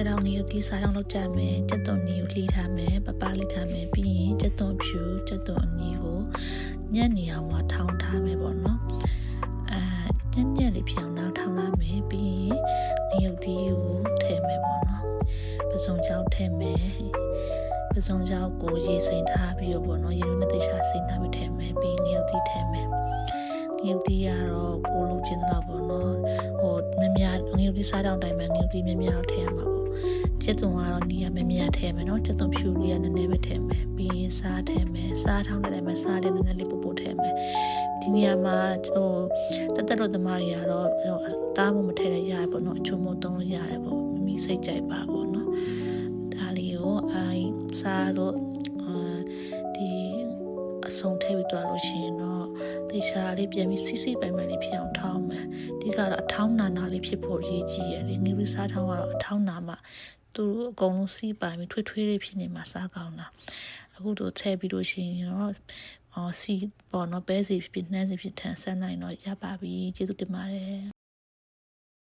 ရတော့ငရုတ်ဒီစားအောင်လုပ်ကြမယ်ကြက်သွန်နီကိုလှီးထားမယ်ပပလှီးထားမယ်ပြီးရင်ကြက်သွန်ဖြူကြက်သွန်အနီကိုညက်နေအောင်ထောင်းထားမယ်ပေါ့နော်ညက်လေးဖြစ်အောင်နောက်ထောင်းလာမယ်ပြီးရင်ငရုတ်ဒီကိုထည့်မယ်ပေါ့နော်ပစုံကြောက်ထည့်မယ်ပစုံကြောက်ကိုရေစိမ်ထားပြီးတော့ပေါ့နော်ရေနုနဲ့တေချာစိမ်ထားပြီးထည့်မယ်ပြီးငရုတ်ဒီထည့်မယ်ငရုတ်ဒီကတော့ကိုလိုချင်တော့ပေါ့နော်မများငရုတ်ဒီစားတော့တိုင်းမှာငရုတ်ဒီများများတော့ထည့်ရမှာပေါ့ကျက်သွန်ကတော့နီးရမများထည့်မယ်နော်ကျက်သွန်ဖြူလေးကနည်းနည်းပဲထည့်မယ်ပြီးရင်စားထည့်မယ်စားထောင်းတဲ့မှာစားတဲ့နည်းနည်းလေးပို့ပို့ထည့်မယ်ဒီနေရာမှာတက်လို့သမားတွေကတော့တားမထည့်ရရပေါ့နော်အချုံမသုံးလို့ရတယ်ပေါ့မမီစိတ်ကြိုက်ပါပေါ့နော်ဒါလေးကိုစားလို့ဒီအဆုံးထည့်ပြီးတော့လို့ရှိရင်တော့တေချာလေးပြန်ပြီးစီပိုင်ပိုင်လေးဖြစ်အောင်ထောင်းမယ်ဒီကတော့အထောင်းနာလေးဖြစ်ဖို့ရည်ကြီးရတယ်ငွေစားထောင်းကတော့အထောင်းနာမှသူအကုန်လုံးစီးပိုင်ပြီးထွေးလေးဖြစ်နေမှာစားကောင်းတာအခုတို့ထည့်ပြီးလို့ရှိရင်တော့စီပေါ့နော်ပဲစီဖြစ်နှမ်းစီဖြစ်ထန်ဆန်းနိုင်တော့ရပါပြီကျေးဇူးတင်ပါတယ်